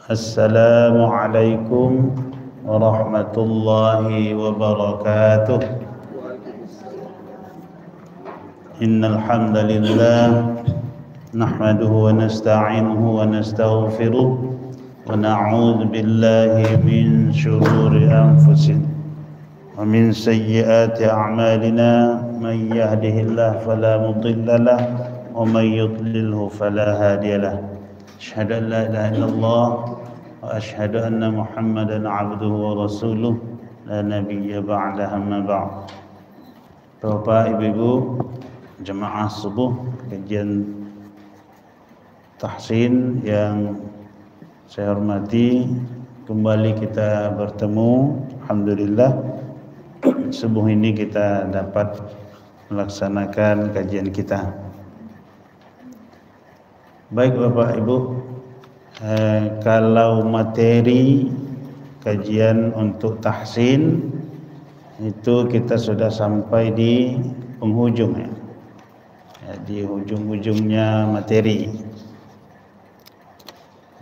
Assalamualaikum warahmatullahi wabarakatuh. Innal hamdalillah nahmaduhu wa nasta'inuhu wa nastaghfiruh wa na'udzu billahi min shururi anfusina wa min sayyiati a'malina may yahdihillahu fala mudilla lahu wa may yudlilhu fala hadiya lahu. Asyhadu an la ilaha illallah wa asyhadu anna Muhammadan abduhu wa rasuluh la nabiyya ba'dahu amma ba'd. Bapak Ibu jemaah subuh kajian tahsin yang saya hormati, kembali kita bertemu. Alhamdulillah subuh ini kita dapat melaksanakan kajian kita. Baik Bapak Ibu, kalau materi kajian untuk tahsin itu kita sudah sampai di penghujung ya, di ujung-ujungnya materi.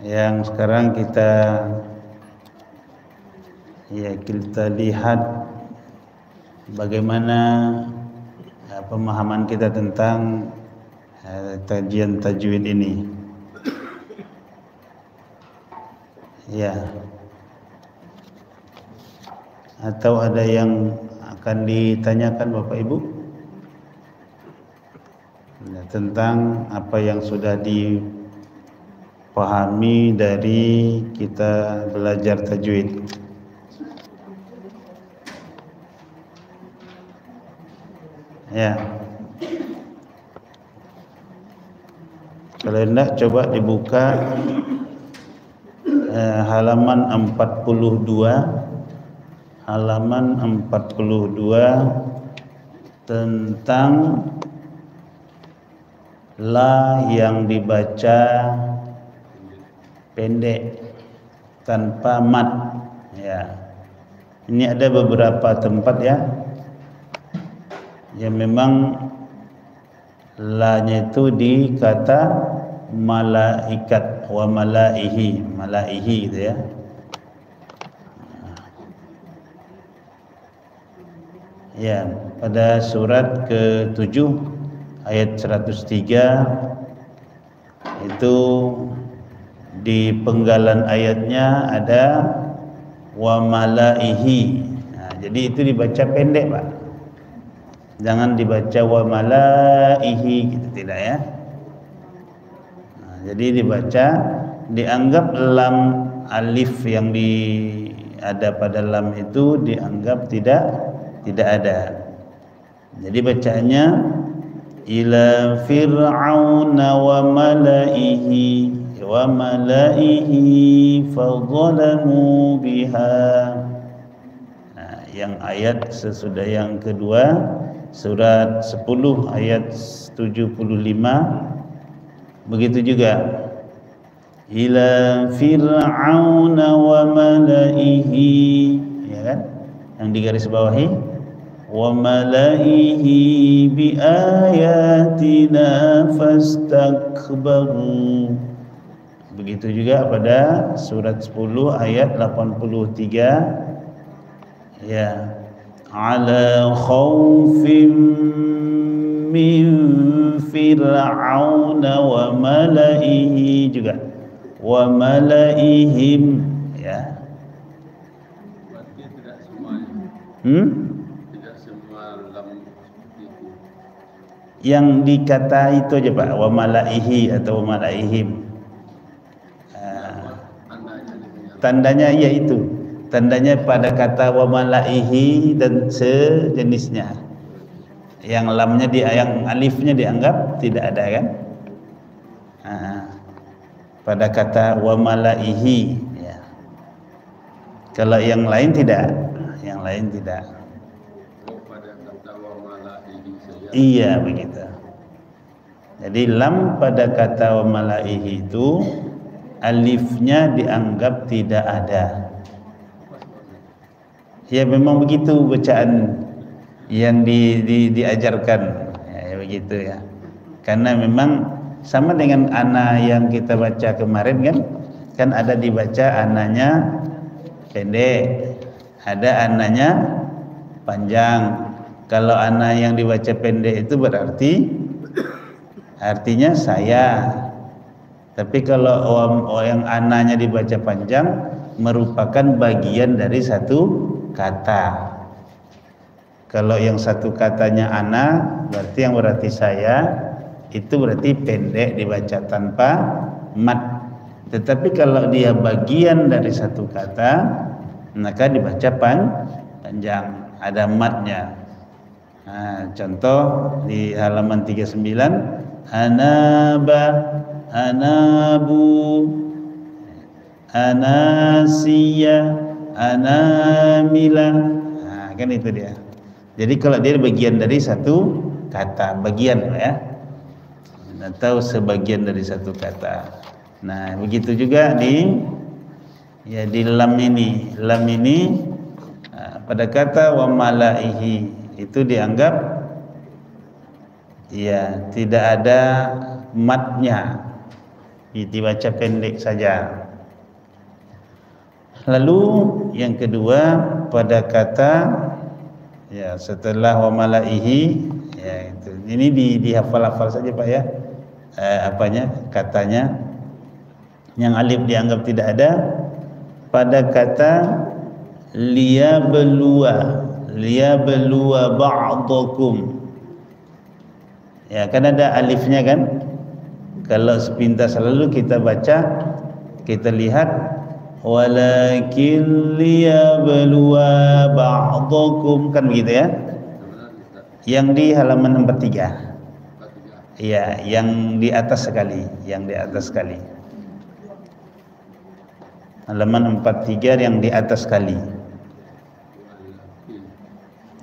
Yang sekarang kita lihat bagaimana pemahaman kita tentang kajian tajwid ini. Ya. Atau ada yang akan ditanyakan Bapak Ibu tentang apa yang sudah dipahami dari kita belajar tajwid. Ya. Kalau hendak coba dibuka halaman 42 tentang la yang dibaca pendek tanpa mad ya. Ini ada beberapa tempat ya yang memang la-nya itu di kata malaikat wa malaihi gitu ya. Ya, pada surat ke-7 ayat 103 itu di penggalan ayatnya ada wa malaihi. Nah, jadi itu dibaca pendek, Pak. Jangan dibaca wa malaihi gitu, tidak ya. Nah, jadi dibaca, dianggap lam alif yang ada pada lam itu dianggap tidak ada. Jadi bacaannya ila fir'auna wa malaihi fadzalamu biha. Nah, yang ayat sesudah yang kedua surat 10 ayat 75 begitu juga ila fir'auna wa malaihi, ya kan, yang digaris bawahi wa malaihi bi ayatina fastakbaru. Begitu juga pada surat 10 ayat 83 ya, ala khawfim min fir'auna wa malaihi juga wa malaihim ya. Berarti tidak semuanya. Tidak semua lam itu. Yang dikata itu aja Pak, wa malaihi atau wa malaihim. Tandanya yaitu tandanya pada kata wa malaihi dan sejenisnya. Yang lamnya yang alifnya dianggap tidak ada kan? Pada kata wa malaihi ya. Kalau yang lain tidak, yang lain tidak. Pada kata wa malaihi saja. Iya begitu. Jadi lam pada kata wa malaihi itu alifnya dianggap tidak ada. Ya memang begitu bacaan yang diajarkan ya, begitu ya. Karena memang sama dengan ana yang kita baca kemarin kan, kan ada dibaca ananya pendek, ada ananya panjang. Kalau ana yang dibaca pendek itu berarti artinya saya. Tapi kalau yang ananya dibaca panjang merupakan bagian dari satu kata. Kalau yang satu katanya ana berarti saya, itu berarti pendek dibaca tanpa mat. Tetapi kalau dia bagian dari satu kata, maka dibaca panjang, ada matnya. Nah, contoh di halaman 39, anaba, anabu, anasiya, anamila. Nah, kan itu dia. Jadi kalau dia bagian dari satu kata, bagian ya, atau sebagian dari satu kata. Nah, begitu juga di lam ini. Lam ini pada kata wa malaihi itu dianggap ya tidak ada matnya, dibaca pendek saja. Lalu yang kedua pada kata ya setelah wa malaihi ya itu. Ini dihafal-hafal saja Pak ya. Katanya yang alif dianggap tidak ada pada kata liyabluwa ba'dakum. Ya kan ada alifnya kan. Kalau sepintas lalu kita baca, kita lihat walakin liyabluwa ba'dakum, kan begitu ya. Yang di halaman nomor 3. Iya, yang di atas sekali, halaman 43 yang di atas sekali.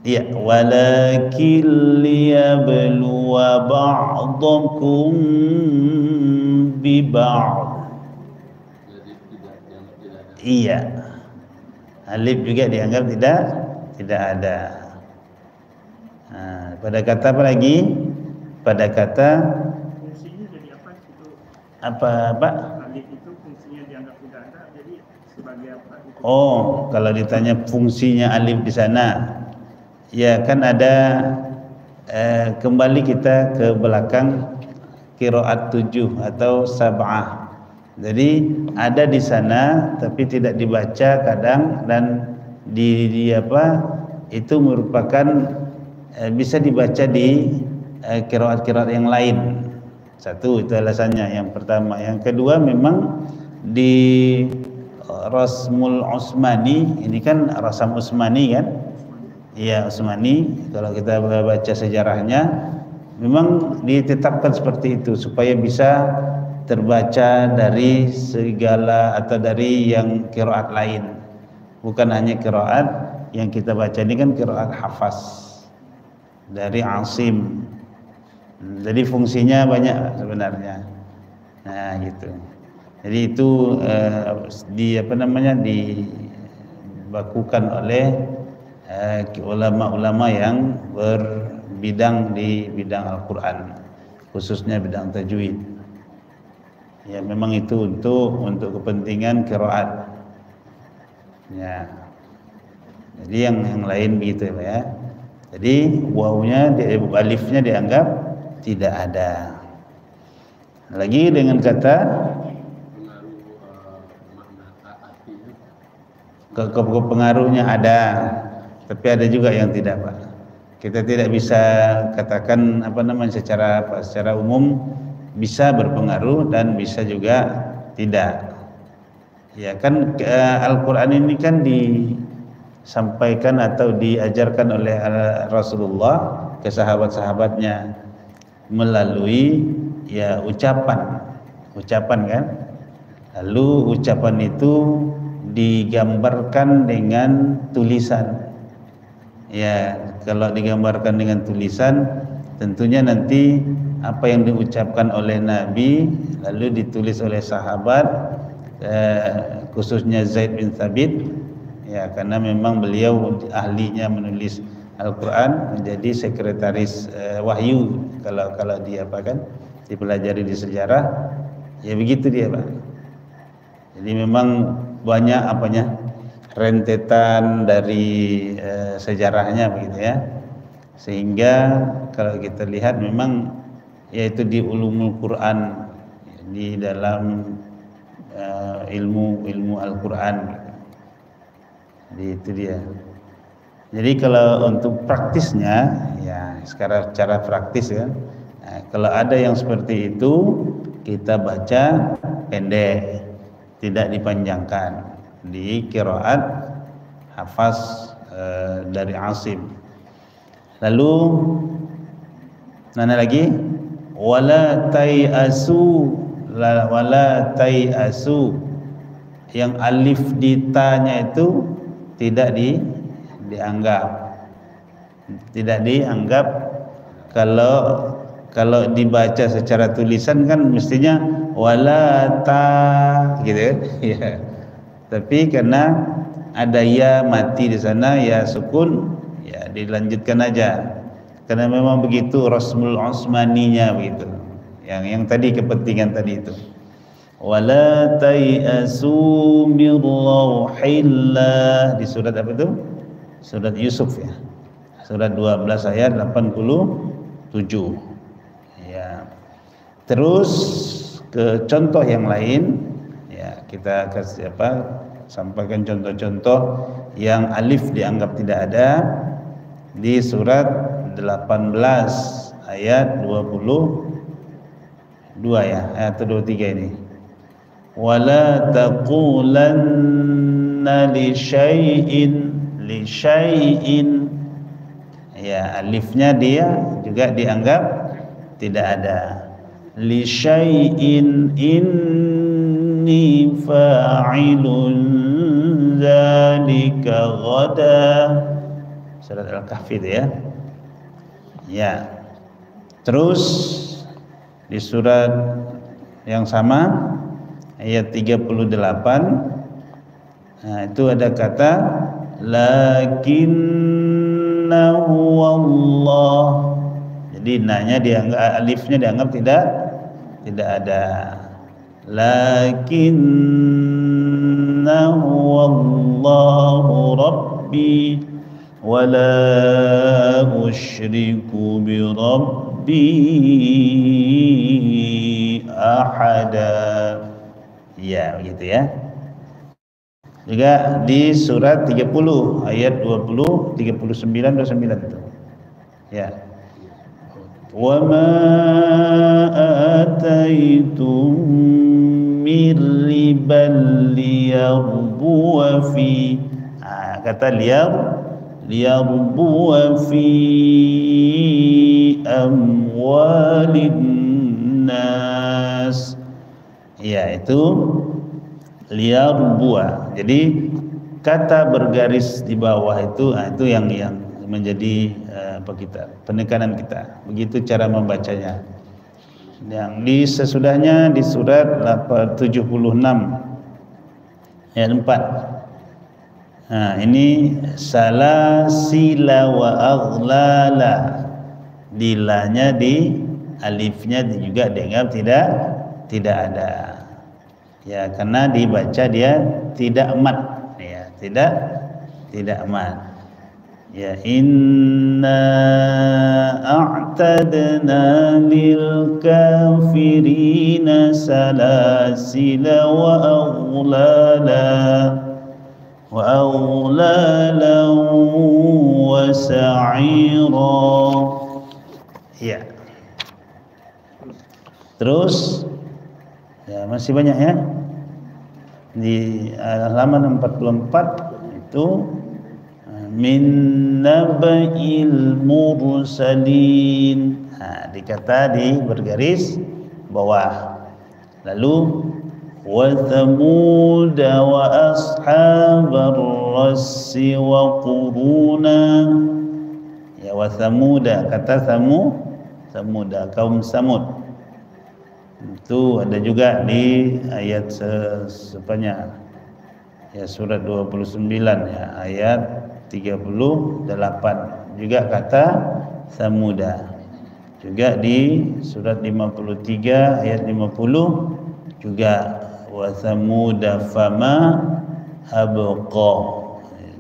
Iya, walakin liyabluwa ba'dakum bi ba'd. Iya. Alif juga dianggap tidak ada. Nah, pada kata apa lagi? Pada kata fungsinya jadi apa itu? Apa Pak? Alif itu fungsinya dianggap tidak ada, jadi sebagai apa itu? Oh, kalau ditanya fungsinya alif di sana, ya kan ada kembali kita ke belakang qiraat 7 atau sab'ah. Jadi ada di sana tapi tidak dibaca kadang, dan itu merupakan bisa dibaca di qiraat-qiraat yang lain. Satu, itu alasannya yang pertama. Yang kedua, memang di Rasmul Utsmani, ini kan Rasam Utsmani kan? Iya, Utsmani. Kalau kita baca sejarahnya, memang ditetapkan seperti itu supaya bisa terbaca dari segala atau dari yang qiraat lain. Bukan hanya qiraat yang kita baca ini kan qiraat hafaz dari Asim. Jadi fungsinya banyak sebenarnya. Nah, gitu. Jadi itu dibakukan oleh ulama-ulama yang berbidang di bidang Al-Qur'an, khususnya bidang tajwid. Ya, memang itu untuk kepentingan qiraat. Ya. Jadi yang lain begitu ya. Jadi wawunya, alifnya dianggap tidak ada. Lagi dengan kata pengaruhnya ada, tapi ada juga yang tidak Pak. Kita tidak bisa katakan secara umum bisa berpengaruh dan bisa juga tidak. Ya kan Al-Qur'an ini kan disampaikan atau diajarkan oleh Rasulullah ke sahabat-sahabatnya melalui ya ucapan kan. Lalu ucapan itu digambarkan dengan tulisan. Ya, kalau digambarkan dengan tulisan, tentunya nanti apa yang diucapkan oleh Nabi lalu ditulis oleh sahabat, khususnya Zaid bin Thabit, ya karena memang beliau ahlinya menulis Al-Quran, menjadi sekretaris wahyu kalau dipelajari di sejarah, ya begitu dia Pak. Jadi memang banyak rentetan dari sejarahnya begitu ya. Sehingga kalau kita lihat memang yaitu di ulumul Quran, di dalam ilmu Al-Quran gitu. Jadi itu dia. Jadi kalau untuk praktisnya ya sekarang cara praktis kan, nah, kalau ada yang seperti itu kita baca pendek, tidak dipanjangkan di qiraat Hafs dari Asim. Lalu mana lagi? Wala tai'asu, yang alif di ta-nya itu tidak dianggap kalau dibaca secara tulisan kan mestinya wala ta gitu ya. Tapi karena ada ya mati di sana, ya sukun, ya dilanjutkan aja. Karena memang begitu Rasmul Utsmaninya begitu. Yang tadi kepentingan tadi itu. Wala tai'asu mir rauhillah, di surat apa itu? Surat Yusuf ya. Surat 12 ayat 87. Ya. Terus ke contoh yang lain ya, kita kasih sampaikan contoh-contoh yang alif dianggap tidak ada di surat 18 ayat 22 ya, ayat 23 ini. Wala taqulanna li syai'in, ya alifnya dia juga dianggap tidak ada. Li syai'in inni fa'ilun dzalika ghada, surat Al-Kahfi itu ya. Ya. Terus di surat yang sama ayat 38, nah itu ada kata lakinnahu Allah. Jadi nanya dianggap, alifnya dianggap tidak ada. Lakinnahu Allahu Rabbi wala usyriku bi Rabbi ahada. Ya begitu ya. Juga di surat 30 ayat 20, 39, 29 itu. Ya. Wa ma ataitum mir riban liyarbu fi, kata liyarbu fi amwalin nas. Ya, itu liyarbua. Jadi kata bergaris di bawah itu yang menjadi penekanan kita. Begitu cara membacanya. Yang di sesudahnya di surat 76 ayat 4. Nah, ini salasila wa aghlala. Dilanya di alifnya juga dianggap tidak ada. Ya, karena dibaca dia tidak mat, ya, tidak mat. Ya, inna a'tadna lil kafirina salasila wa aghlala wa sa'ira. Ya. Terus ya masih banyak ya. Di halaman 44 itu min naba'il mursalin. Dikata di bergaris bawah. Lalu wa thamud wa ashabar rassi wa quruna. Ya, wa thamuda, kata samuda, kaum Samud. Itu ada juga di ayat sepanjang ya surat 29 ya, ayat 38 juga kata Samuda. Juga di surat 53 ayat 50 juga wa thamuda fama abqa.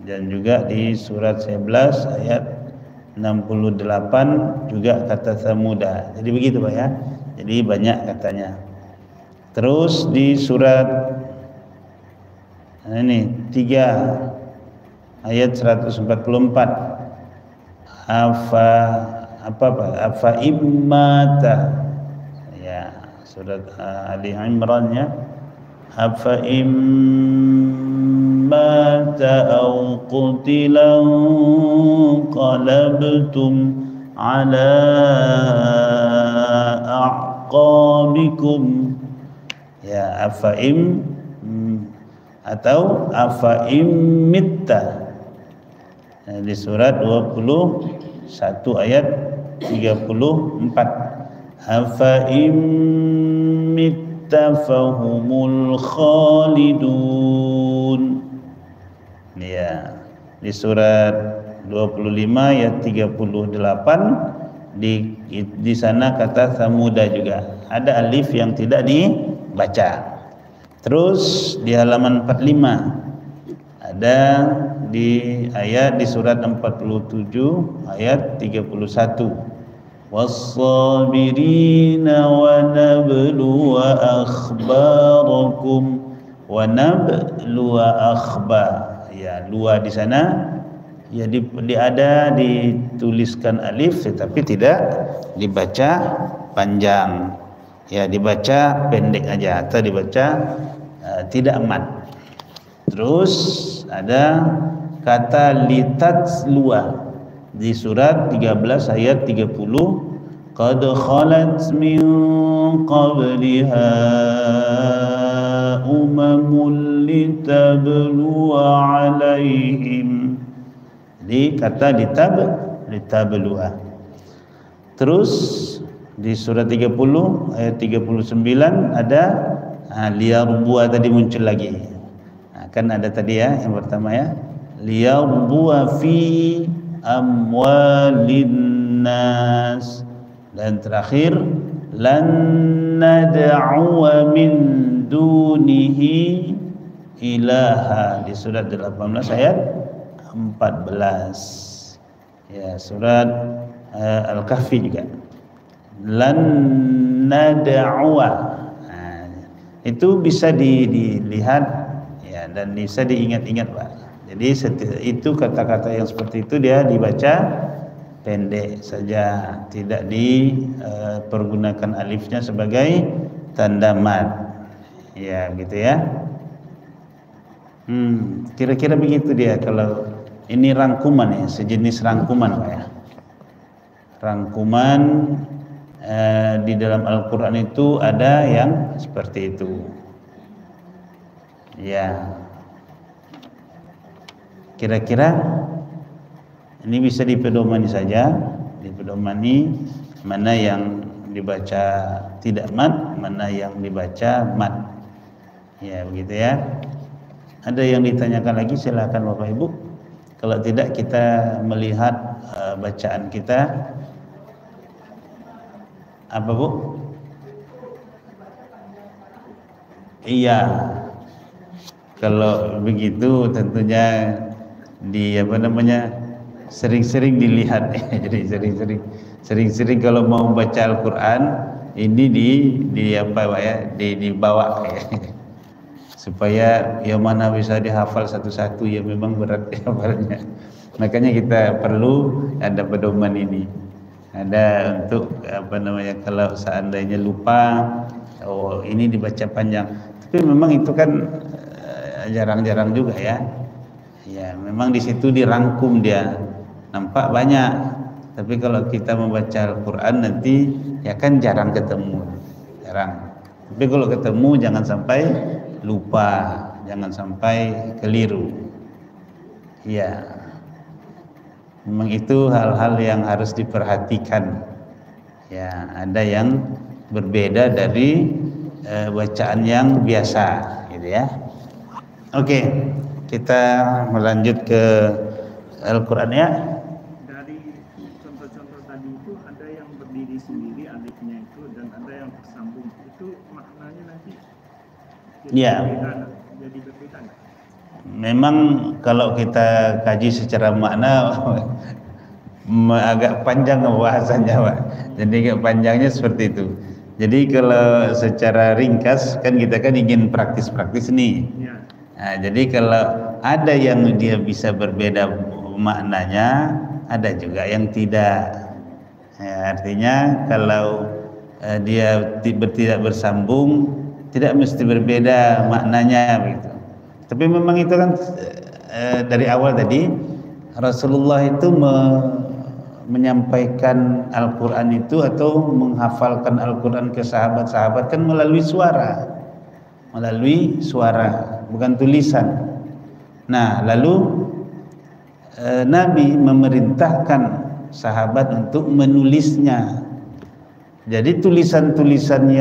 Dan juga di surat 11 ayat 68 juga kata Samuda. Jadi begitu Pak ya. Jadi banyak katanya. Terus di surat ini 3 ayat 144 afa immata, ya surat Ali Imran ya, afa immata au qutilan qalabtum ala a'qabikum, ya afa atau afa immitta. Di surat 21 ayat 34, afa immitta fahumul khalidun. Ya, di surat 25 ayat 38 di sana kata Samuda juga ada alif yang tidak dibaca. Terus di halaman 45 ada di surat 47 ayat 31, was-sabirina wa nabluwa akhbarakum wa nabluwa akhbar. Ya, luwa di sana ya ada dituliskan alif tetapi tidak dibaca panjang. Ya, dibaca pendek aja atau dibaca tidak mat. Terus ada kata litatlua di surat 13 ayat 30, qad khalat min qabliha umamul litabluwa alaihim. Jadi kata litabluwa. Terus di surat 30 ayat 39 ada liyarbua tadi muncul lagi. Kan ada tadi ya yang pertama ya, liyarbua fi amwalin nas, dan terakhir lan nad'u min dunihi ilaha di surat 18 ayat 14. Ya, surat Al-Kahfi juga lan nad'uwa. Itu bisa dilihat ya, dan bisa diingat-ingat Pak. Jadi itu kata-kata yang seperti itu dia dibaca pendek saja, tidak dipergunakan alifnya sebagai tanda mad. Ya, gitu ya. Kira-kira begitu dia. Kalau ini rangkuman ya, sejenis rangkuman Pak ya. Rangkuman di dalam Al-Quran itu ada yang seperti itu. Ya, kira-kira ini bisa dipedomani saja, dipedomani mana yang dibaca tidak mat, mana yang dibaca mat. Ya, begitu ya. Ada yang ditanyakan lagi, silakan Bapak Ibu. Kalau tidak kita melihat bacaan kita. Apa Bu? Iya. Kalau begitu tentunya sering-sering dilihat. Jadi sering-sering kalau mau baca Al-Quran ini dibawa supaya yang mana bisa dihafal satu-satu, ya memang berat hafalnya. Makanya kita perlu ada pedoman ini. Ada untuk kalau seandainya lupa, oh ini dibaca panjang. Tapi memang itu kan jarang-jarang juga ya. Ya, memang di situ dirangkum dia. Nampak banyak. Tapi kalau kita membaca Al-Quran nanti ya kan jarang ketemu. Jarang. Tapi kalau ketemu jangan sampai lupa, jangan sampai keliru. Ya. Memang itu hal-hal yang harus diperhatikan. Ya, ada yang berbeda dari bacaan yang biasa, gitu ya. Oke, kita melanjut ke Al-Quran ya. Dari contoh-contoh tadi itu ada yang berdiri sendiri alifnya itu dan ada yang tersambung. Itu maknanya nanti Ya. Jadi berbeda tak? Memang kalau kita kaji secara makna agak panjang bahasanya, Pak. Jadi agak panjangnya seperti itu. Jadi kalau secara ringkas kan kita kan ingin praktis-praktis nih. Ya. Nah, jadi kalau ada yang dia bisa berbeda maknanya, ada juga yang tidak. Ya, artinya kalau dia tidak bersambung, tidak mesti berbeda maknanya begitu. Tapi memang itu kan dari awal tadi Rasulullah itu menyampaikan Al-Quran itu atau menghafalkan Al-Quran ke sahabat-sahabat kan melalui suara, bukan tulisan. Nah, lalu Nabi memerintahkan sahabat untuk menulisnya. Jadi tulisan-tulisan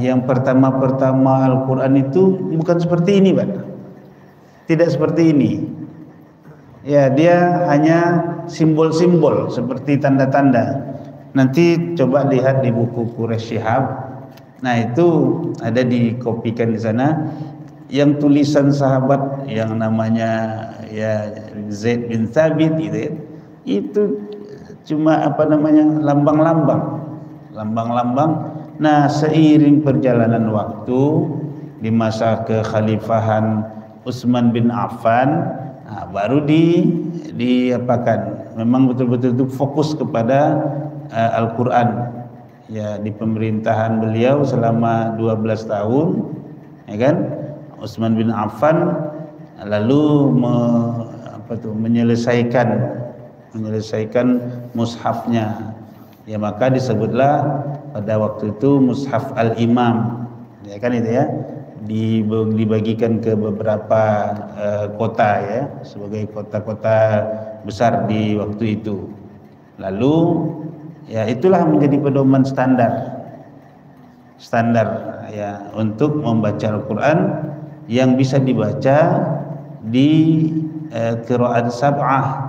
yang pertama-pertama Al-Quran itu bukan seperti ini, Pak. Tidak seperti ini. Ya, dia hanya simbol-simbol seperti tanda-tanda. Nanti coba lihat di buku Quraisy Shihab. Nah, itu ada dikopikan di sana yang tulisan sahabat yang namanya ya Zaid bin Thabit gitu ya. Itu cuma lambang-lambang. Nah, seiring perjalanan waktu di masa kekhalifahan Utsman bin Affan, baru diapakan memang betul-betul itu fokus kepada Al-Quran ya, di pemerintahan beliau selama 12 tahun ya kan, Utsman bin Affan lalu menyelesaikan mushafnya ya, maka disebutlah pada waktu itu mushaf al-imam ya kan, itu ya, dibagikan ke beberapa kota ya, sebagai kota-kota besar di waktu itu. Lalu ya itulah menjadi pedoman standar ya untuk membaca Al-Quran yang bisa dibaca di qiraat sab'ah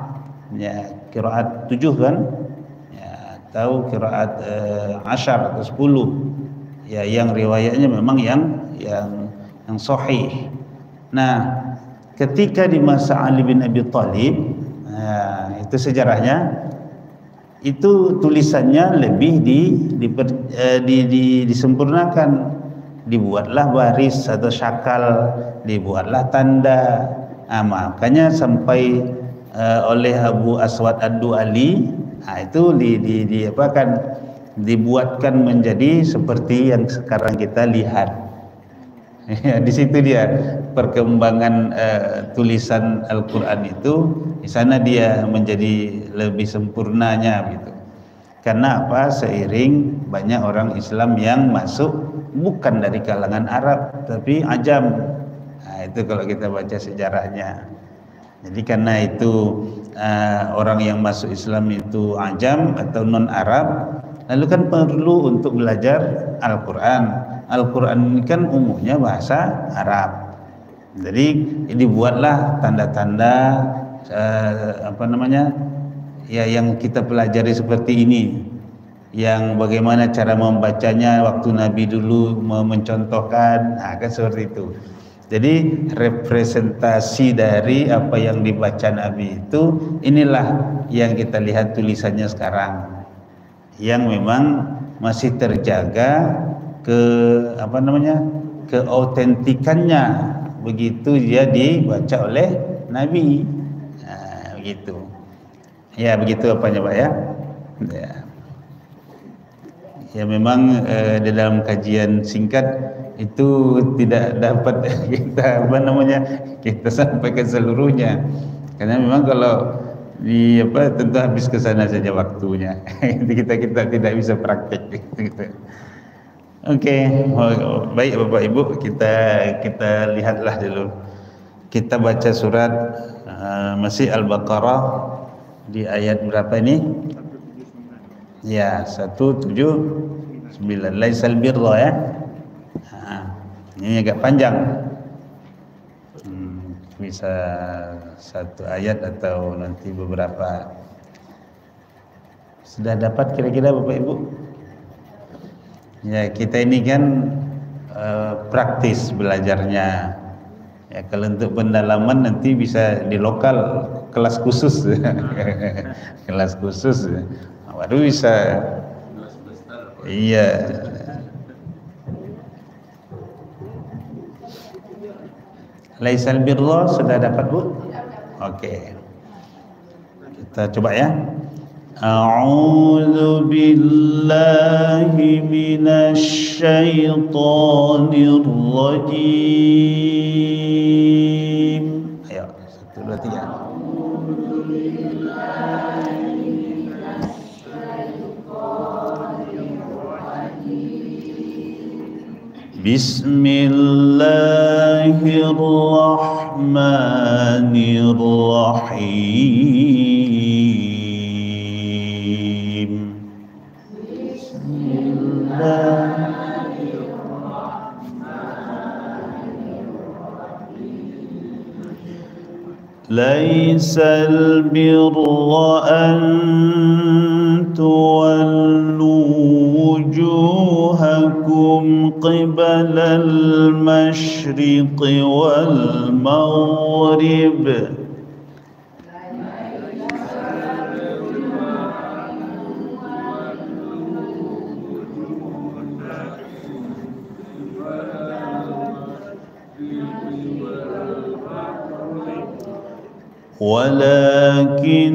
ya, qiraat 7 kan ya, atau qiraat 10 atau 10 ya, yang riwayatnya memang yang sahih. Nah, ketika di masa Ali bin Abi Thalib, itu sejarahnya, itu tulisannya lebih disempurnakan, dibuatlah baris atau syakal, dibuatlah tanda. Makanya sampai oleh Abu Aswad Ad-Du'ali, itu dibuatkan menjadi seperti yang sekarang kita lihat. Ya, di situ dia perkembangan tulisan Al-Quran itu, di sana dia menjadi lebih sempurnanya gitu. Karena apa? Seiring banyak orang Islam yang masuk bukan dari kalangan Arab tapi Ajam. Nah, itu kalau kita baca sejarahnya. Jadi karena itu orang yang masuk Islam itu Ajam atau non Arab, lalu kan perlu untuk belajar Al-Quran. Al-Quran ini kan umumnya bahasa Arab. Jadi dibuatlah tanda-tanda ya, yang kita pelajari seperti ini, yang bagaimana cara membacanya waktu Nabi dulu mencontohkan, kan seperti itu. Jadi representasi dari apa yang dibaca Nabi itu, inilah yang kita lihat tulisannya sekarang, yang memang masih terjaga keautentikannya begitu dia dibaca oleh Nabi. Begitu. Ya, begitu apanya, Pak ya. Ya memang di dalam kajian singkat itu tidak dapat kita sampaikan seluruhnya. Karena memang kalau tentu habis ke sana saja waktunya. kita tidak bisa praktek gitu. Oke, baik Bapak Ibu, kita lihatlah dulu. Kita baca surat masih Al-Baqarah di ayat berapa ini? Ya, 179. Laisal birra ya. Ini agak panjang. Bisa satu ayat atau nanti beberapa. Sudah dapat kira-kira Bapak Ibu? Ya, kita ini kan praktis belajarnya. Ya, kalau untuk pendalaman nanti bisa di lokal, kelas khusus. Kelas khusus baru bisa. Iya. Laisal birra sudah dapat, Bu? Oke. Kita coba ya. A'udzu billahi minasy syaithanir rajim. Ayo, 1 2 3. Bismillahirrahmanirrahim. Laisal birra an tuwallu wujuhakum qibalal masyriqi wal maghrib. ولكن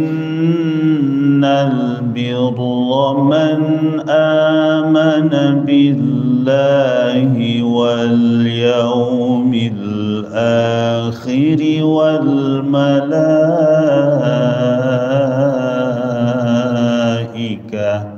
البر من آمن بالله واليوم الآخر والملائكة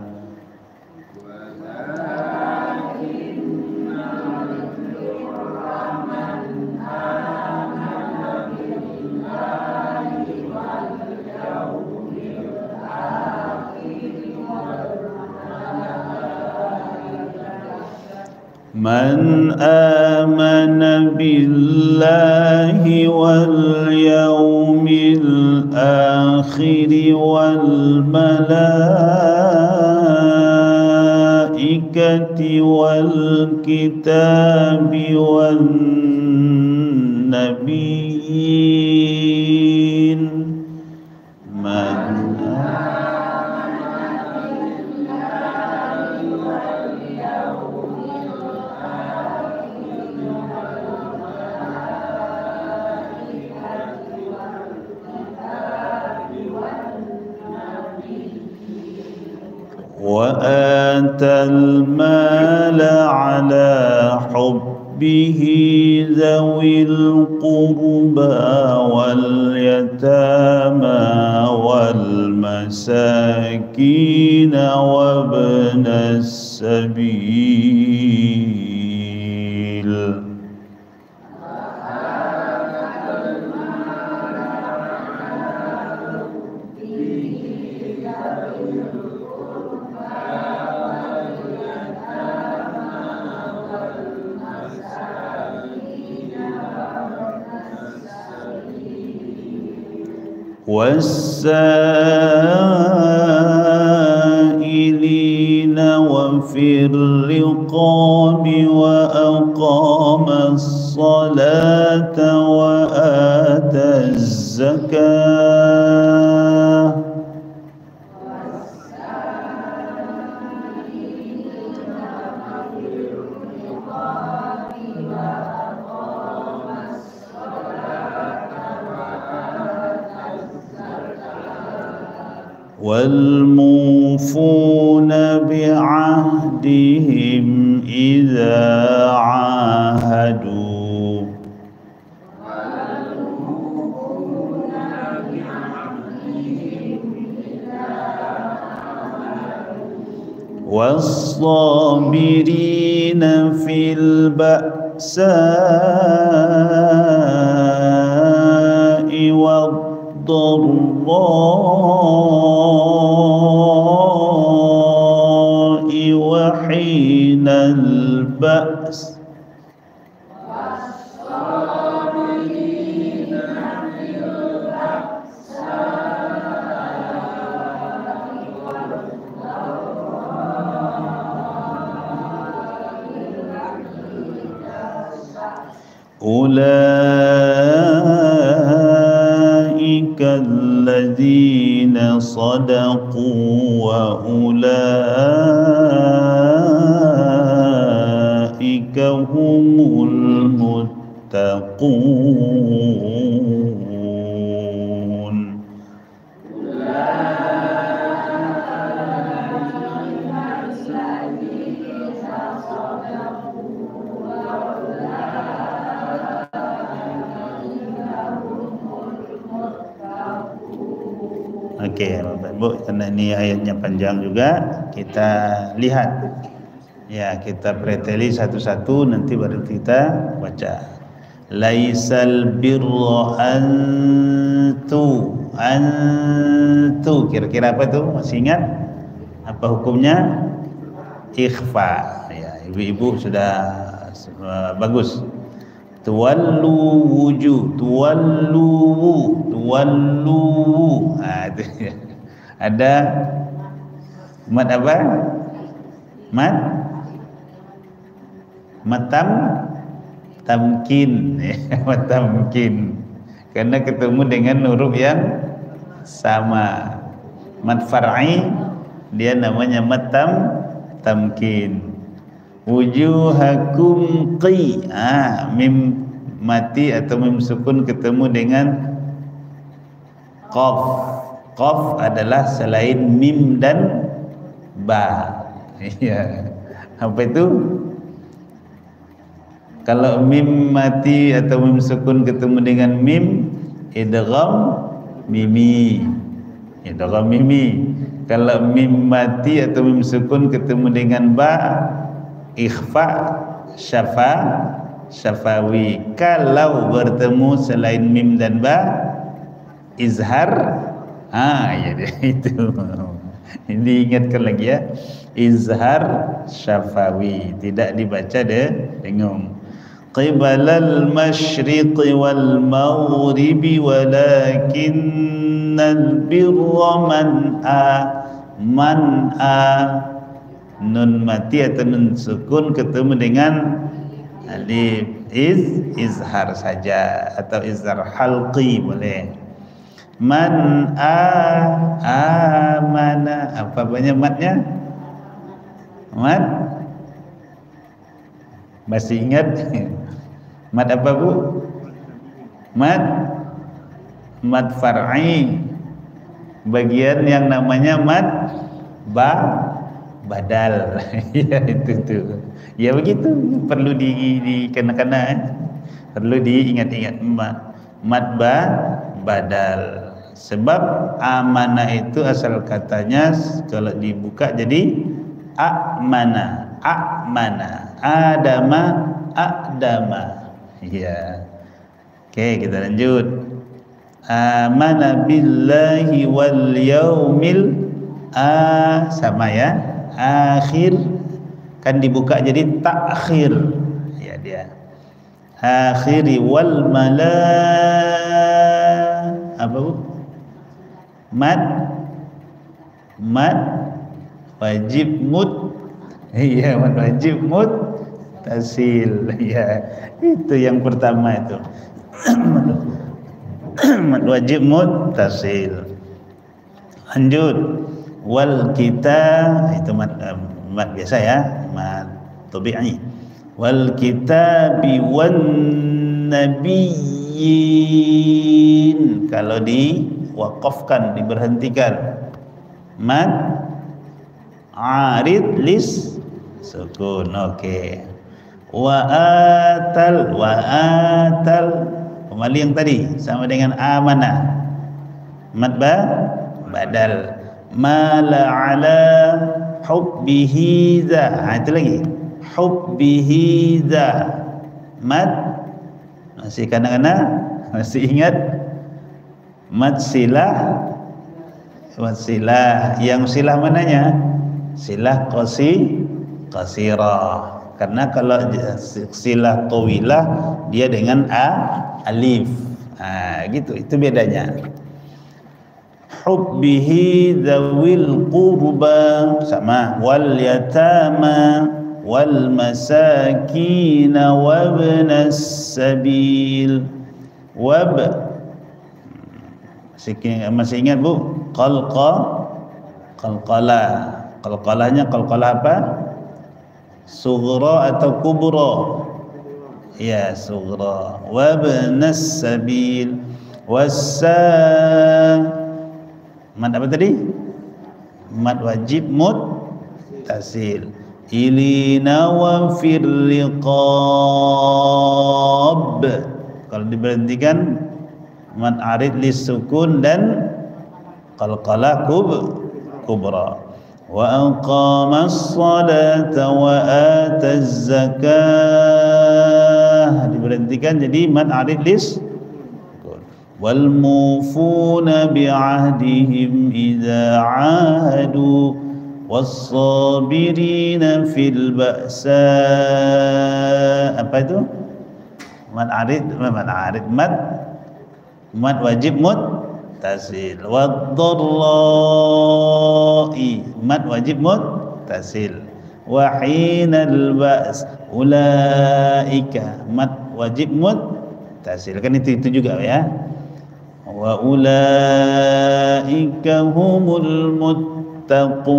من آمن بالله واليوم الآخر والملائكة والكتاب والنبيين وآتى المال على حبه ذوي القربى واليتامى والمساكين وابن السبيل. والسائلين وفي الرقاب وأقام الصلاة وآتى الزكاة والموفون بعهدهم إذا عاهدوا والصابرين في البأساء والضراء وحين البأس ulaika alladzina sadaqu wa ulaika humul muttaqun. Okey, Bapak Ibu, karena ini ayatnya panjang juga, kita lihat. Ya, kita preteli satu-satu, nanti baru kita baca. Laisal birra antu. Kira-kira apa tu? Masih ingat? Apa hukumnya? Ikhfa. Ya, ibu-ibu sudah bagus. Tuwallu wujuh, tuwallu. Itu ya. Ada mat apa? Tamkin. Mat tamkin. Karena ketemu dengan huruf yang sama. Mat far'i dia namanya mat tamkin. Wujuhakum qi. Mim mati atau mim sukun ketemu dengan qaf. Qaf adalah selain mim dan ba. Ya. Apa itu? Kalau mim mati atau mim sukun ketemu dengan mim, idgham mimi. Idgham mimi. Kalau mim mati atau mim sukun ketemu dengan ba, ikhfa syafawi. Kalau bertemu selain mim dan ba, izhar. Ya itu. Ini ingatkan lagi ya. Izhar syafawi, tidak dibaca dengung. Qibalal masyriqi wal maghribi walakinnal birra man nun mati atau nun sukun ketemu dengan alif izhar saja atau izhar halqi boleh. Man amana, apa banyak matnya? Mat masih ingat? Mat apa Bu? Mat far'i, bagian yang namanya mat badal. Ya itu. Ya begitu, perlu dikena-kena, perlu diingat-ingat. Mat badal. Sebab amanah itu asal katanya kalau dibuka jadi amana. Adama. Ya. Oke, kita lanjut. Amana billahi wal yaumil sama ya. Akhir kan dibuka jadi takhir. Ya dia. Akhiri wal apa Bu? Mad wajib iya, mad wajib tasil. Ya, itu yang pertama itu. Mad wajib tasil. Lanjut. Wal kita itu mad biasa ya, mad tabi'i. Wal kitabi wan nabiyyin, kalau diwaqafkan, diberhentikan, mad arid lis sukun. Oke. Wa atal kembali yang tadi sama dengan amanah, mad badal. Mala ala hubbihi za, itu lagi hubbihi za, mad masih kadang-kadang masih ingat mad silah. Yang silah mananya? Silah qasirah. Karena kalau silah tawilah dia dengan alif. Gitu, itu bedanya. Hubbihi dzawil qurba sama wal yatama wal masakin wabnas sabil masih ingat Bu? Qalqalahnya qalqalah apa? Sughra atau kubra? Ya, sughra. Wabnas sabil mad apa tadi? Mad wajib muttasil. Ilina wa fir riqab. Kalau diberhentikan mad arid lisukun dan qalqalah kubra. Wa aqamas salata wa ataz zakah, diberhentikan jadi mad arid lisukun. Wal mufuna bi'ahdihim idza 'ahadu was-sabirina fil ba'sa. Apa itu? Mad wajib muttasil. Wad-dharra'i mad wajib muttasil. Wa hinal ba's ulaika mad wajib muttasil. Kan itu juga ya. Wa ulaika humul muttaqun,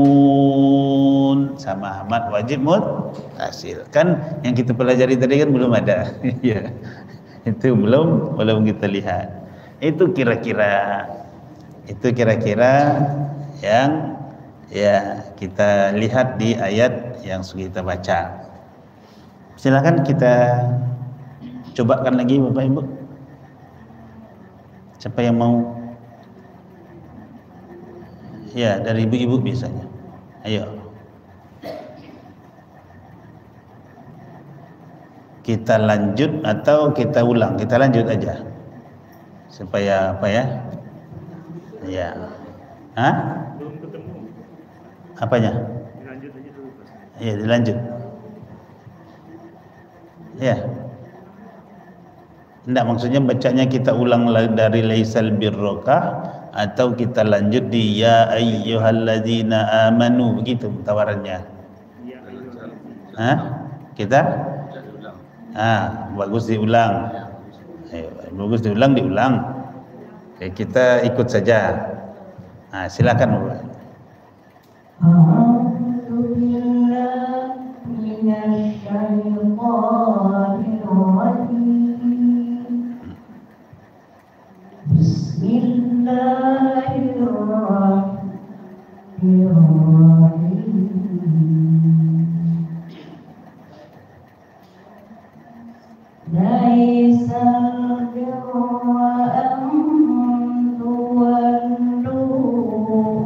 sama mad wajib muttasil. Kan yang kita pelajari tadi kan belum ada. Ya. Itu belum kita lihat. Itu kira-kira yang ya kita lihat di ayat yang sudah kita baca. Silakan kita cobakan lagi Bapak Ibu. Siapa yang mau? Ya, dari ibu-ibu biasanya. Ayo. Kita lanjut atau kita ulang? Kita lanjut aja. Supaya apa ya? Ya. Hah? Belum ketemu. Apanya? Dilanjut aja dulu Pak. Ya, dilanjut. Ya. Enggak, maksudnya bacanya kita ulang dari laisal birrokah atau kita lanjut di ya ayyuhalladzina amanu, begitu tawarannya. Iya, Hah? Kita? Bagus diulang. Bagus diulang. Oke, kita ikut saja. Silakan Bapak. A'udzu billahi minasy syaithanir rajim. Bismillahirrahmanirrahim. Laisal birra an tuwallu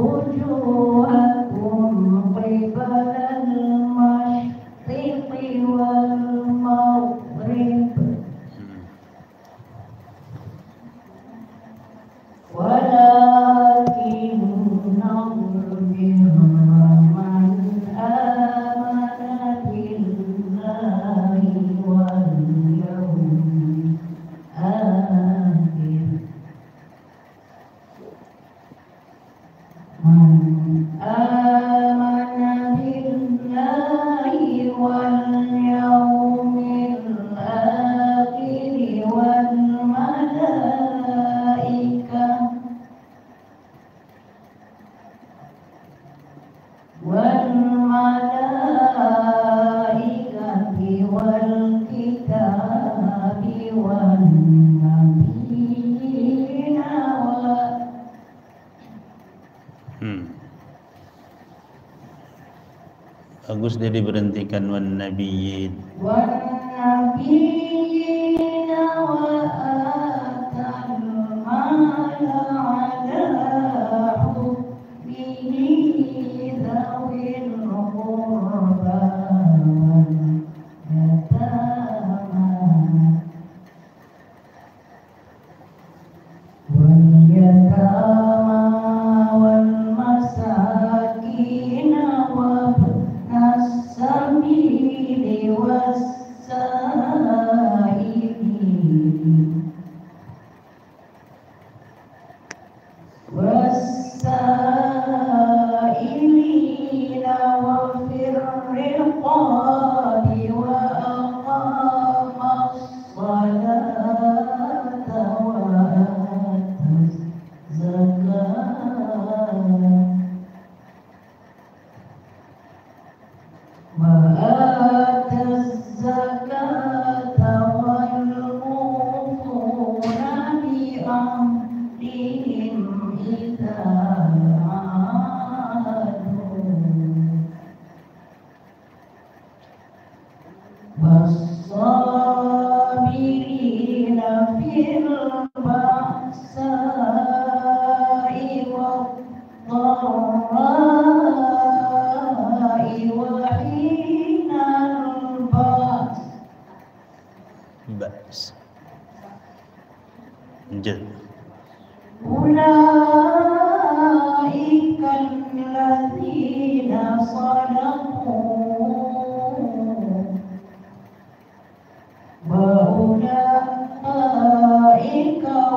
wujuhakum qibalal masyriqi wal maghrib walakinnal birra man amana billahi wal yawmil akhir. Man amana billahi wal yawmil akhir wal malaikah wal kitabi wan nabiyina Bagus dia diberhentikan wan nabiyyin. wa atal mala ala hubbihi dhawil qurba wal yatama wal masakin wa sabili was Bas. Lanjut. Ulaika alladzina sadaqu wa ulaika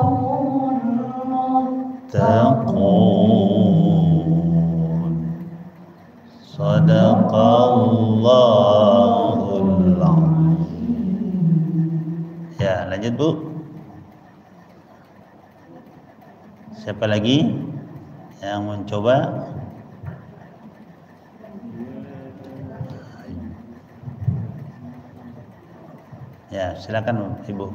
humul Taqun. Sadaqallahul azim. Ya, lanjut Bu. Siapa lagi yang mencoba? Ya, silakan Ibu.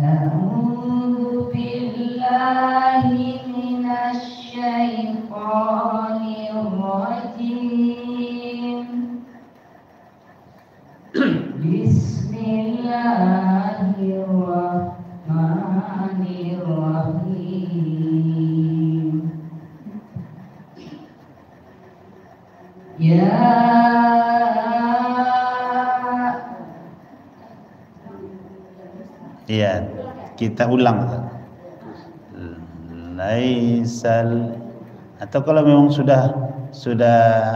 A'udzu billahi minasy syaithanir rajim. Bismillahirrahmanirrahim. Iya, kita ulang. Laisal, atau kalau memang sudah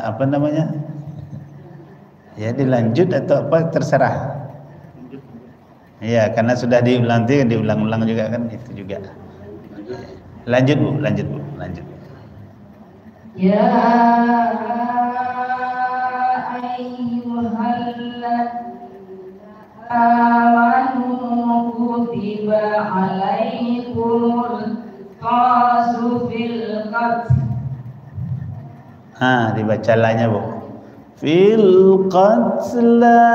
apa namanya? Ya dilanjut atau apa terserah. Iya, karena sudah diulang-ulang juga kan itu juga. Lanjut Bu, lanjut. Ya ayyuhalladzina amanu kutiba alaikumul qisasu fil qatl. Dibaca lanya Bu. Fil qatla.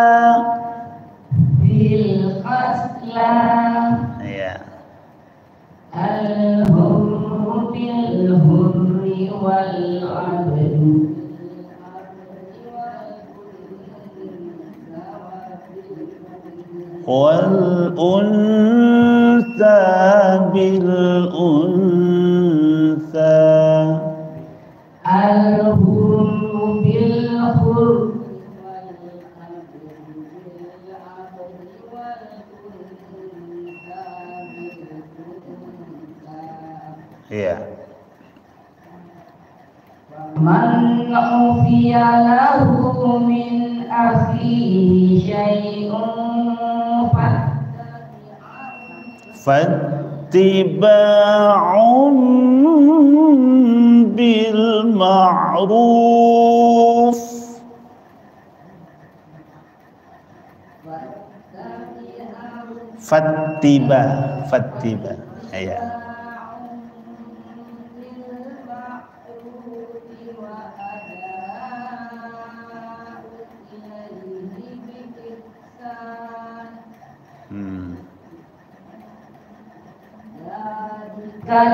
Iya. Al-hurru bil-hurri wal-'abdu wal-untha bil-untha. Al-hurru bil-hurri Iya. Man ufiya lahu min akhihi syai'un fattiba'un bil ma'ruf. Fattiba. Iya.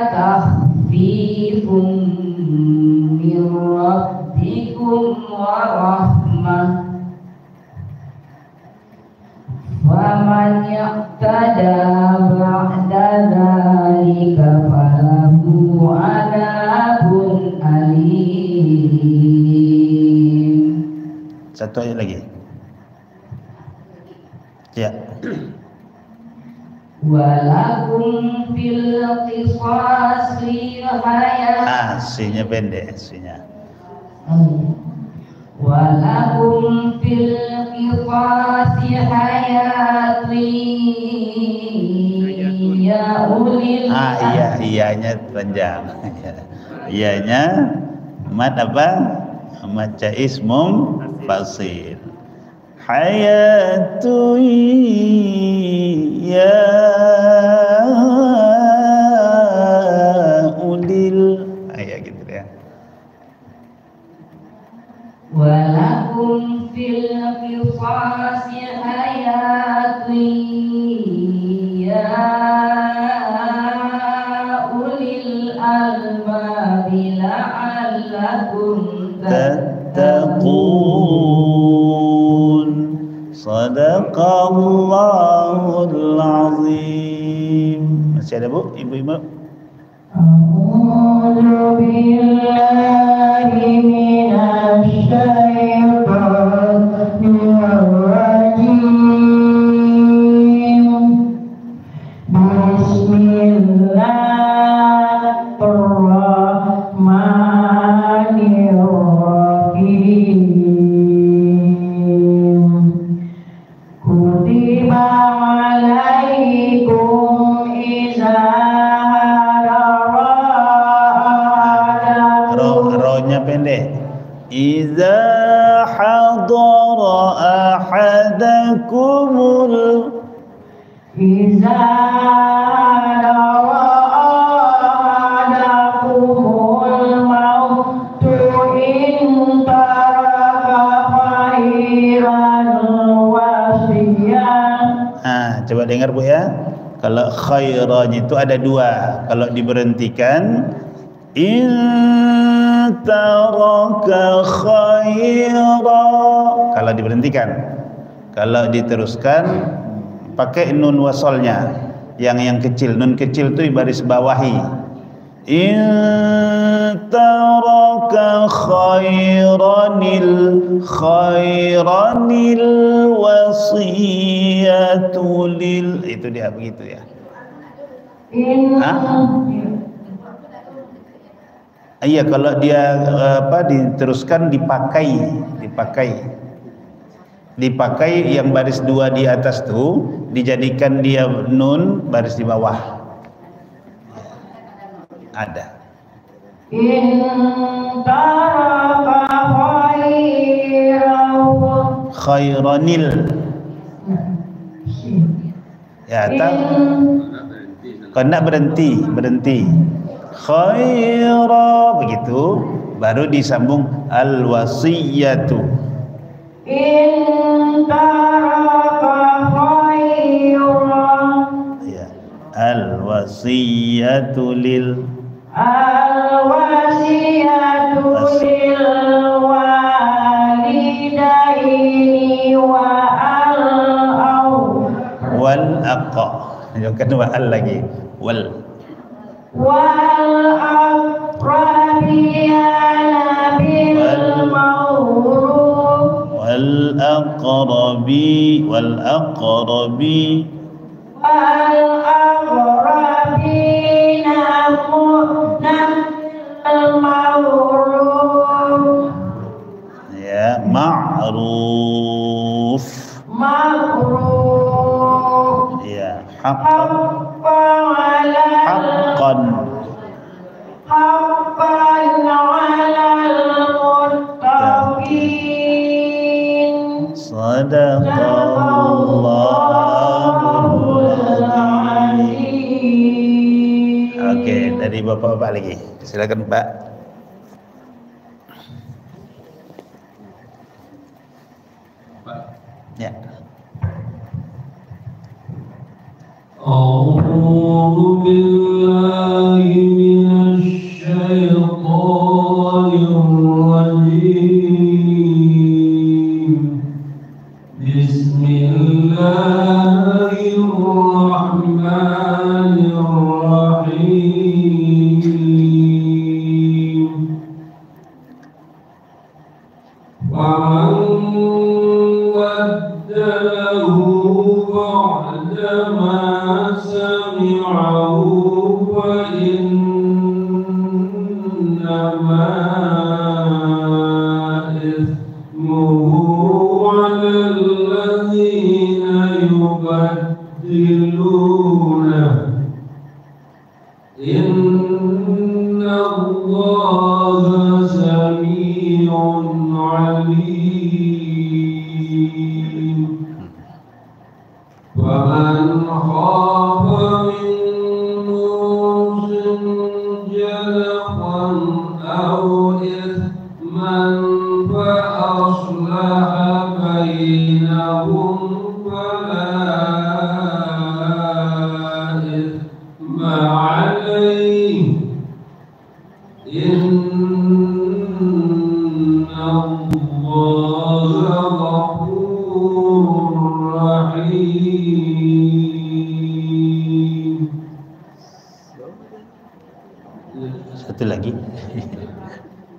Takhfifum min rabbikum wa rahmah. Faman yaqtada ba'da dzalika falahu 'adzabun alim. Satu ayat lagi. Ya. Walakum fil qisasi hayatun. Sinya pendek, sinya. Walakum fil qisasi hayatun ya ulil. Iyanya panjang. Iyanya mat apa? Mat ismum fasil. Hayatu ya ulil, gitu ya. Walakum fil qisasi hayatun ya ulil albabi la'allakum la'allakum tattaqun. Sadaqallahul azim. Masih ada Bu, ibu-ibu? A'udzu billahi minasy syaithanir rajim. Bismillahirrahmanirrahim. Kutiba alaikum iza Ro-nya pendek. Iza hadara ahadakumul iza hadarakumul mautu in taraka khairan wasiyah. Coba dengar Bu ya. Kalau khairan itu ada dua. Kalau diberhentikan in taraka khaira. Kalau diberhentikan. Kalau diteruskan pakai nun wasolnya. Yang kecil, nun kecil itu baris bawahi. In taraka khairanil wasiyatu lil, itu dia begitu ya. Iya, kalau dia diteruskan dipakai yang baris dua di atas tuh dijadikan dia nun baris di bawah. Ada. In taraka khairanil. Ya, kalau nak berhenti khaira begitu, baru disambung al wasiyatu. In taraka khairan, Ya, al wasiyatu lil walidaini wal aqa. Jangan wa al lagi. Wal aqrabiyana bil ma'ruf wal aqrabina ya ma'ruf ya haqqan sadaqallahul azim. Oke, dari bapak-bapak lagi. Silakan Pak. Ya. A'udzu billahi minasy syaithanir rajim. Bismillahirrahmanirrahim.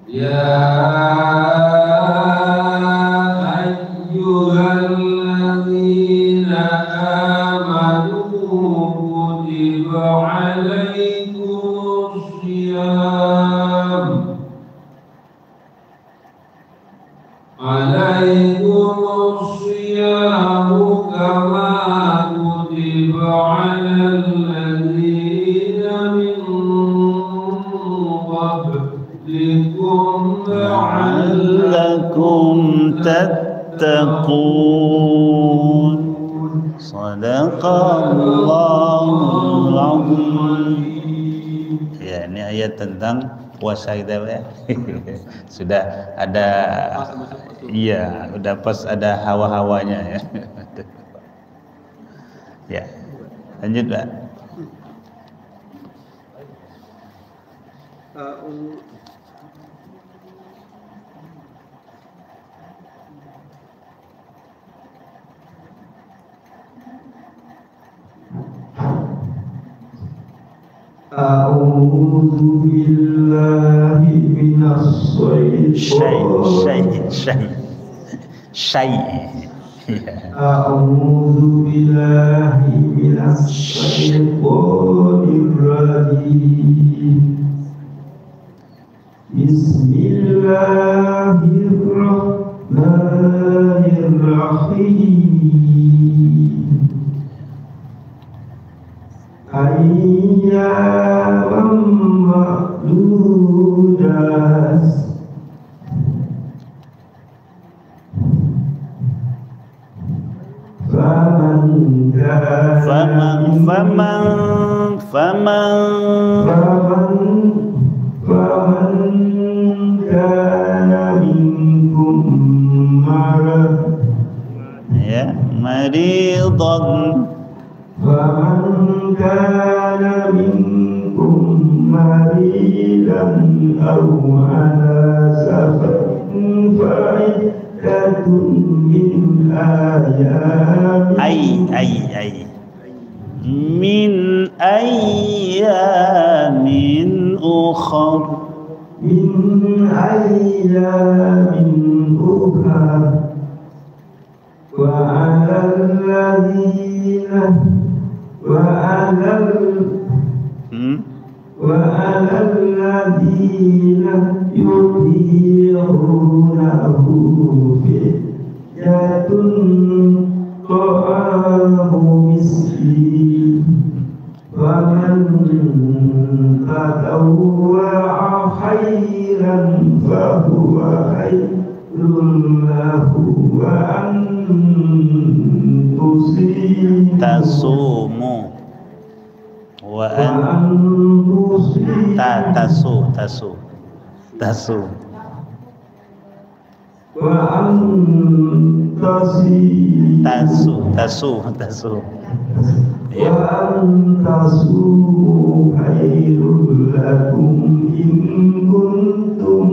يا أيها الذين آمنوا كتب عليكم الصيام كما كتب على الذين من قبلكم لعلكم تتقون. صدق Allahul Azim. Ya, ini ayat tentang puasa kita ya. Sudah ada, iya, udah pas ada hawa-hawanya ya. Ya, lanjut Pak. أعوذ بالله من الشيطان أعوذ بالله من الشيطان الرجيم بسم الله الرحمن الرحيم أياما معدودات فمن كان منكم مرض ya maridan فمن كان منكم مريضا أو على سفر فعدة من أيام min ayyamin ukhar وعلى الذين يطيعونه فدية طعام مسكين ومن تطوع خيرا فهو خير له وأن tasumu wa an tasu ya وأن تصوموا خير لكم إن كنتم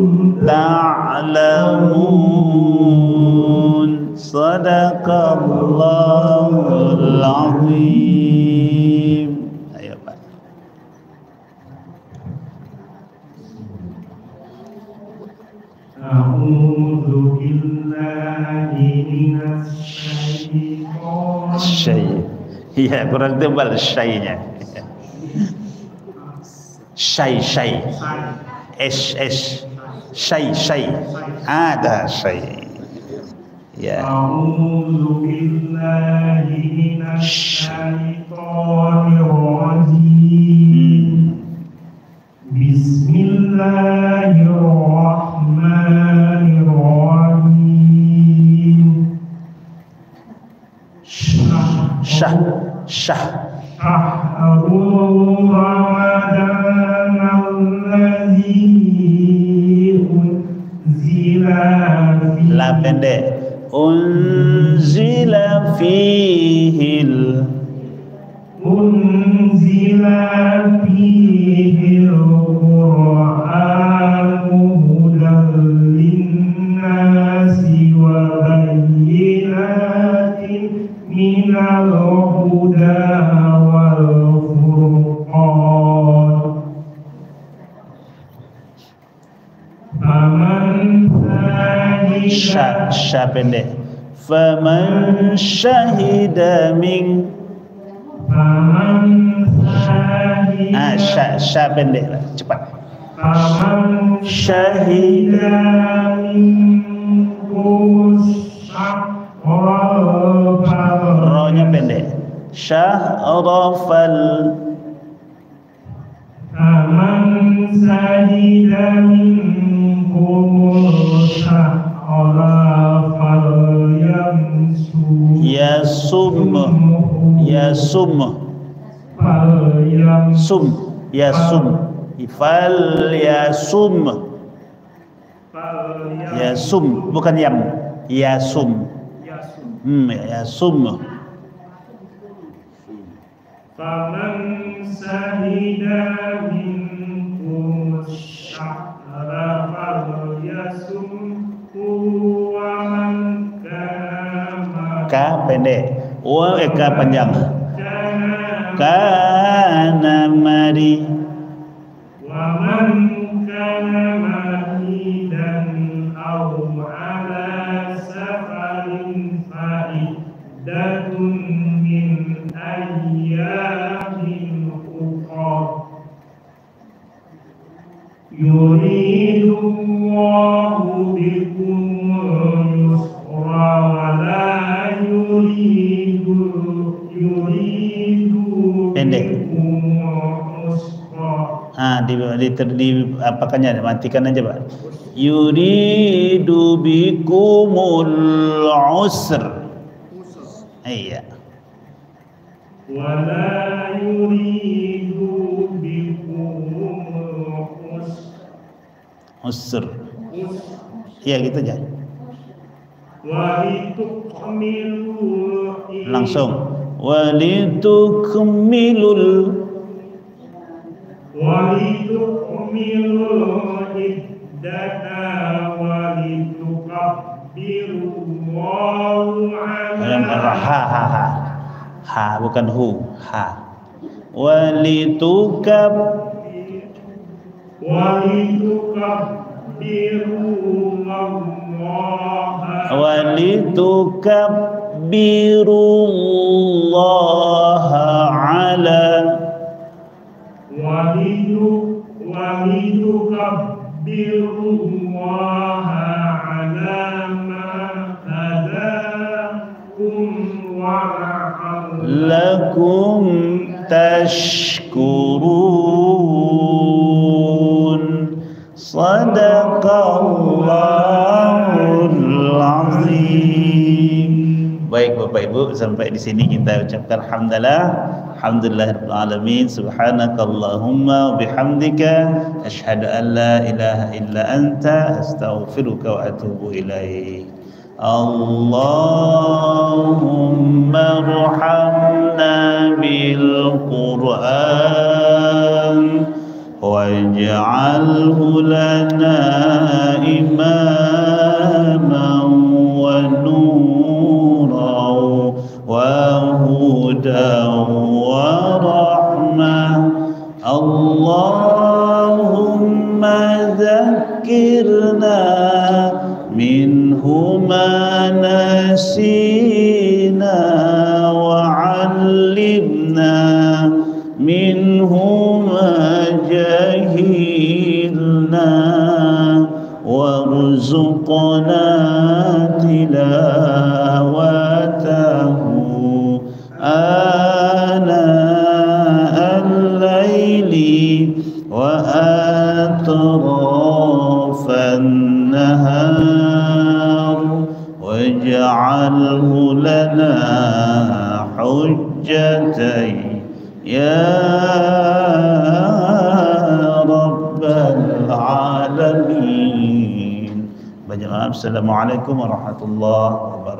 ta'lamun. Sadaqallahul Azim. Ayo Pak. A'udzu billahi minasy Syai. Iya, kurang tebal syainya. Syai. Syai. Ada syai. Ya. A'udzu billahi minasy syaithanir rajim. Bismillahirrahmanirrahim. Syahrul Ramadan alladzi unzila fihi La pendek. Unzila fihil Qur'anu hudan linnasi wa bayyinatin minal huda wal furqan. Sya pendek. Faman syahida min. Sya pendek lah, cepat. Faman syahida minkum Ro-nya pendek. Syahrafal. Faman syahida minkum syahrafal Yasum. Fal yasum bukan yam. Yasum. Yasum. Faman syahida minkum syahra falyasumhu wa man kana Ka pendek. Ka panjang. Kana mari. wa man kana maridan aw ala safarin fa iddatun min ayyamin ukhra yuridullahu bikumul yusra wa la yuridu Pendek. bikumul usra. Apakannya matikan aja Pak. Yuridu bikumul usr. Iya. Wala yuridu bikumul Usr. Iya gitu aja. Walitukmilu Langsung. Walitukmilul iddata walitukabbirullahu ala ha bukan hu. Ha. Walitukabbirullaha ala ma hadakum wa lakum tashkurun. Sadaqallahul azim. Baik Bapak Ibu, sampai di sini kita ucapkan alhamdulillahirabbil alamin. Subhanakallahumma wa bihamdika asyhadu an la ilaha illa anta astaghfiruka wa atubu ilaik. Allahumma arhamna bil Qur'an waj'alhu lana imaman wa nuran wa hudan wa rahmah. Allahumma dhakkirna minhu ma nasina wa 'allimna minhu ma jahilna warzuqna tilawatahu ana al-laili wa atrafan nahar waj'alhu lana hujjatan ya rabbal alamin. Assalamualaikum warahmatullahi wabarakatuh.